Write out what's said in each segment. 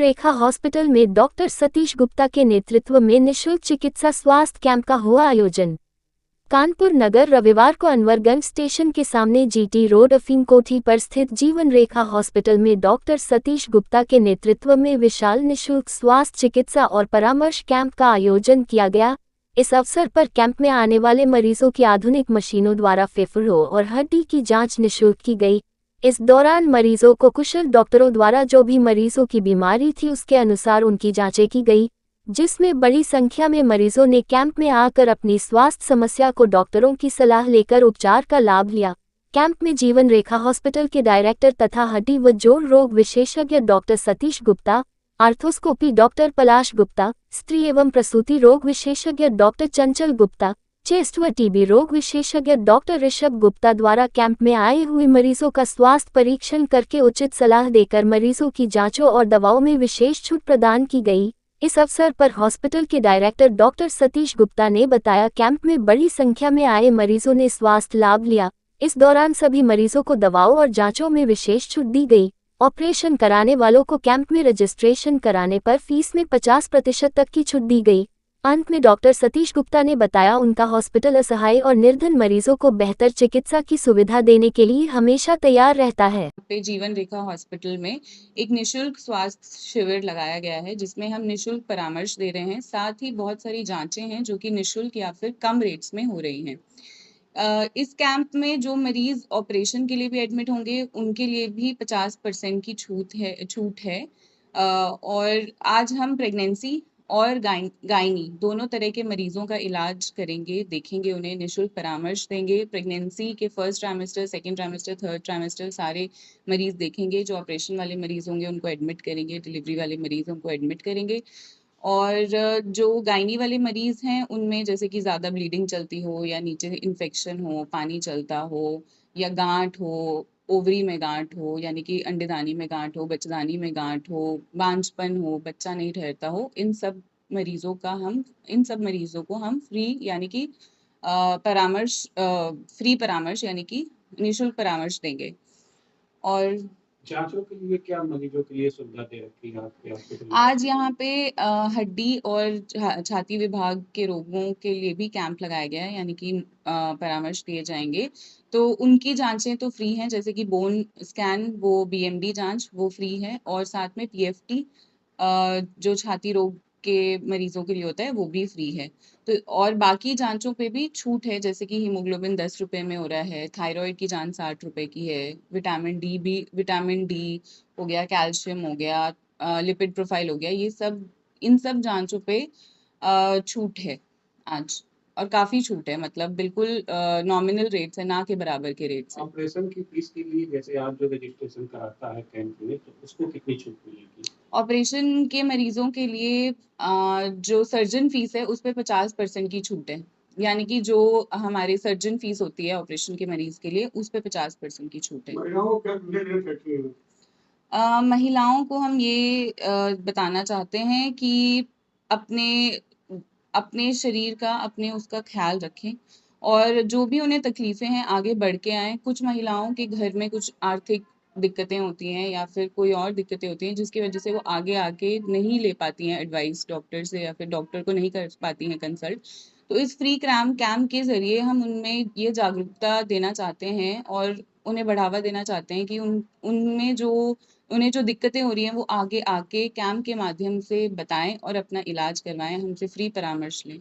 रेखा hospital में doctor Satish Gupta के नेतृत्व में निःशुल्क चिकित्सा स्वास्थ्य कैंप का हुआ आयोजन। कानपुर नगर रविवार को अनवरगंज स्टेशन के सामने जीटी रोड अफीम कोठी पर स्थित जीवन रेखा हॉस्पिटल में डॉक्टर सतीश गुप्ता के नेतृत्व में विशाल निःशुल्क स्वास्थ्य चिकित्सा और परामर्श कैंप का आयोजन किया गया। इस अवसर पर कैंप में आने वाले मरीजों की आधुनिक मशीनों द्वारा फेफड़ों और हड्डी की जांच निःशुल्क की गई। इस दौरान मरीजों को कुशल डॉक्टरों द्वारा जो भी मरीजों की बीमारी थी उसके अनुसार उनकी जांचें की गई, जिसमें बड़ी संख्या में मरीजों ने कैंप में आकर अपनी स्वास्थ्य समस्या को डॉक्टरों की सलाह लेकर उपचार का लाभ लिया। कैंप में जीवन रेखा हॉस्पिटल के डायरेक्टर तथा हड्डी व जोड़ रोग विशेषज्ञ doctor Satish Gupta, arthroscopy doctor Palash Gupta, स्त्री एवं प्रसूति रोग विशेषज्ञ डॉक्टर चंचल गुप्ता, चेस्ट व टीबी रोग विशेषज्ञ डॉक्टर ऋषभ गुप्ता द्वारा कैंप में आए हुए मरीजों का स्वास्थ्य परीक्षण करके उचित सलाह देकर मरीजों की जांचों और दवाओं में विशेष छूट प्रदान की गई। इस अवसर पर हॉस्पिटल के डायरेक्टर डॉक्टर सतीश गुप्ता ने बताया, कैंप में बड़ी संख्या में आए मरीजों ने स्वास्थ्य लाभ लिया। इस दौरान सभी मरीजों को दवाओं और जांचों में विशेष छूट दी गई। ऑपरेशन कराने वालों को कैंप में रजिस्ट्रेशन कराने पर फीस में 50% तक की छूट दी गई। अंत में डॉक्टर सतीश गुप्ता ने बताया, उनका हॉस्पिटल असहाय और निर्धन मरीजों को बेहतर चिकित्सा की सुविधा देने के लिए हमेशा तैयार रहता है। पे जीवन रेखा हॉस्पिटल में एक निशुल्क स्वास्थ्य शिविर लगाया गया है, जिसमें हम निशुल्क परामर्श दे रहे हैं। साथ ही बहुत सारी जांचें हैं जो कि निशुल्क या फिर कम रेट्स में हो रही हैं। इस कैंप में जो मरीज ऑपरेशन के लिए भी एडमिट होंगे उनके लिए भी 50% की छूट है। और आज हम प्रेगनेंसी और गायनी दोनों तरह के मरीजों का इलाज करेंगे, देखेंगे, उन्हें निशुल्क परामर्श देंगे। प्रेगनेंसी के first trimester, second trimester, third trimester सारे मरीज देखेंगे। जो ऑपरेशन वाले मरीज होंगे उनको एडमिट करेंगे, डिलीवरी वाले मरीज उनको एडमिट करेंगे। और जो गायनी वाले मरीज हैं उनमें जैसे कि ज़्यादा ब्लीडिंग चलती हो या नीचे इन्फेक्शन हो, पानी चलता हो या गांठ हो, ओवरी में गांठ हो यानी कि अंडेदानी में गांठ हो, बच्चेदानी में गांठ हो, बांझपन हो, बच्चा नहीं ठहरता हो, इन सब मरीजों को हम फ्री यानी कि फ्री परामर्श यानी कि निःशुल्क परामर्श देंगे। और जांचों के लिए क्या मरीजों के लिए सुविधा दे रखी है आपके हॉस्पिटल में? आज यहाँ पे हड्डी और छाती विभाग के रोगों के लिए भी कैंप लगाया गया है, यानी कि परामर्श दिए जाएंगे। तो उनकी जांचें तो फ्री हैं, जैसे कि बोन स्कैन, वो बीएमडी जांच वो फ्री है, और साथ में पीएफटी जो छाती रोग के मरीजों के लिए होता है वो भी फ्री है। तो और बाकी जांचों पे भी छूट है, जैसे कि हीमोग्लोबिन 10 रुपए में हो रहा है, थायराइड की जांच 60 रुपए की है, विटामिन डी हो गया, कैल्शियम हो गया, लिपिड प्रोफाइल हो गया, इन सब जांचों पे छूट है आज, और काफी छूट है, मतलब बिल्कुल नॉमिनल रेट्स है, ना के बराबर के रेट्स है। ऑपरेशन की फीस के लिए जैसे आप जो रजिस्ट्रेशन कराता है कैंप में, तो उसको कितनी छूट मिलेगी? ऑपरेशन के मरीजों के लिए जो सर्जन फीस है उस पे 50% की छूट है, यानी कि जो हमारे सर्जन फीस होती है ऑपरेशन के मरीज के लिए उस पे 50% की छूट है। महिलाओं को हम ये बताना चाहते हैं कि अपने अपने शरीर का, अपने उसका ख्याल रखें, और जो भी उन्हें तकलीफें हैं आगे बढ़ के आएँ। कुछ महिलाओं के घर में कुछ आर्थिक दिक्कतें होती हैं या फिर कोई और दिक्कतें होती हैं जिसकी वजह से वो आगे आके नहीं ले पाती हैं एडवाइस डॉक्टर से, या फिर डॉक्टर को नहीं कर पाती हैं कंसल्ट। तो इस फ्री कैंप के ज़रिए हम उनमें ये जागरूकता देना चाहते हैं और उन्हें बढ़ावा देना चाहते हैं कि उन्हें जो दिक्कतें हो रही हैं वो आगे आके कैंप के माध्यम से बताएं और अपना इलाज करवाएं, हमसे फ्री परामर्श लें।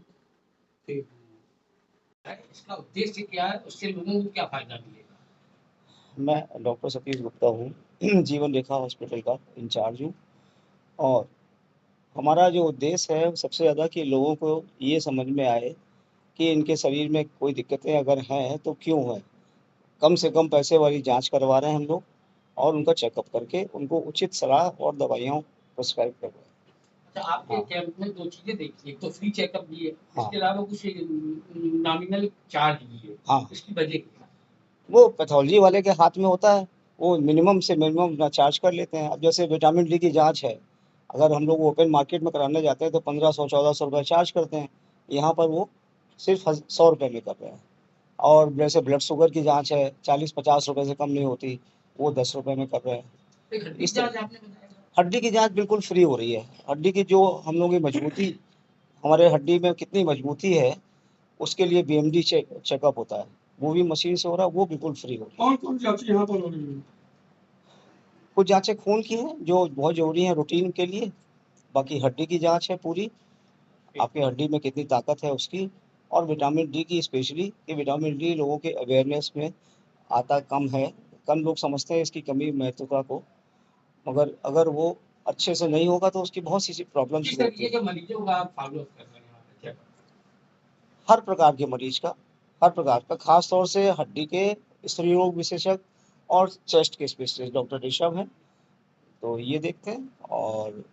इसका उद्देश्य क्या है, उससे लोगों को क्या फायदा मिलेगा? मैं डॉक्टर सतीश गुप्ता हूँ जीवन रेखा हॉस्पिटल का इंचार्ज हूँ। और हमारा जो उद्देश्य है सबसे ज़्यादा कि लोगों को ये समझ में आए कि इनके शरीर में कोई दिक्कतें अगर हैं तो क्यों है। कम से कम पैसे वाली जांच करवा रहे हैं हम लोग, और उनका चेकअप करके उनको उचित सलाह और दवाइयाँ प्रिस्क्राइब कर रहे हैं। अच्छा, आपके कैंप में दो चीजें देखी, एक तो फ्री चेकअप भी है, हाँ। इसके अलावा कुछ नॉमिनल चार्ज भी है। हाँ, इसकी वजह क्या है? वो पैथोलॉजी वाले के हाथ में होता है, वो मिनिमम से मिनिमम चार्ज कर लेते हैं। अब जैसे विटामिन डी की जांच है, अगर हम लोग ओपन मार्केट में कराने जाते हैं तो 1500-1400 रुपये चार्ज करते हैं। यहाँ पर वो सिर्फ 100 रुपये में कर रहे हैं। और जैसे ब्लड शुगर की जांच है 40-50 रुपये से कम नहीं होती, वो 10 रुपये में कर रहे हैं। एक हड्डी इस जांच तरह आपने बताया था। हड्डी की जांच बिल्कुल फ्री हो रही है। हड्डी की जो हम लोगों की मजबूती, हमारे हड्डी में कितनी मजबूती है, उसके लिए बीएमडी चेकअप होता है, वो भी मशीन से हो रहा है, वो बिल्कुल फ्री हो रही है। कौन कौन जांच यहाँ पर हो रही है? कुछ जांचें खून की हैं जो बहुत जरूरी है रूटीन के लिए, बाकी हड्डी की जांच है पूरी, आपकी हड्डी में कितनी ताकत है उसकी, और विटामिन डी की स्पेशली, कि विटामिन डी लोगों के अवेयरनेस में आता कम है, कम लोग समझते हैं इसकी कमी महत्वता को, मगर अगर वो अच्छे से नहीं होगा तो उसकी बहुत सी प्रॉब्लम्स किस रहती तरीके है। के मरीजों का आप फॉलो अप कर रहे हैं यहाँ पे चेकअप? हर प्रकार के मरीज का, हर प्रकार का, खास तौर से हड्डी के, स्त्री रोग विशेषज्ञ और चेस्ट के स्पेशलिस्ट डॉक्टर ऋषभ हैं, तो ये देखते हैं। और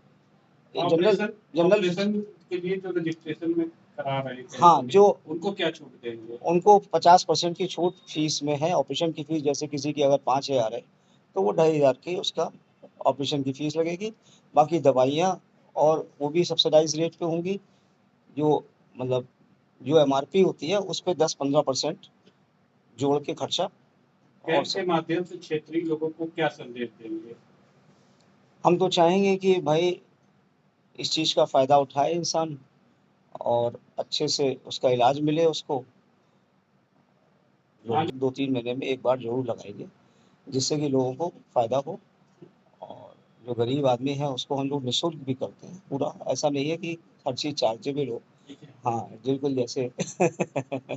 जनरल ऑपरेशन के लिए जो रजिस्ट्रेशन में करा रहे हैं, हाँ, जो उनको क्या छूट देंगे? उनको 50% की छूट फीस में है। ऑपरेशन की फीस जैसे किसी की अगर 5,000 है तो वो 2,500 की उसका ऑपरेशन की फीस लगेगी। बाकी दवाइयाँ और वो भी सब्सिडाइज रेट पे होंगी, जो मतलब जो एमआरपी होती है उस पे 10-15% जोड़ के खर्चा। और कैंप के माध्यम से क्षेत्रीय लोगों को क्या संदेश देंगे? हम तो चाहेंगे कि भाई इस चीज़ का फ़ायदा उठाए इंसान और अच्छे से उसका इलाज मिले उसको। 2-3 महीने में एक बार ज़रूर लगाएंगे, जिससे कि लोगों को फ़ायदा हो, और जो गरीब आदमी है उसको हम लोग निःशुल्क भी करते हैं पूरा। ऐसा नहीं है कि हर चीज़ चार्जेबल हो। हाँ, बिल्कुल जैसे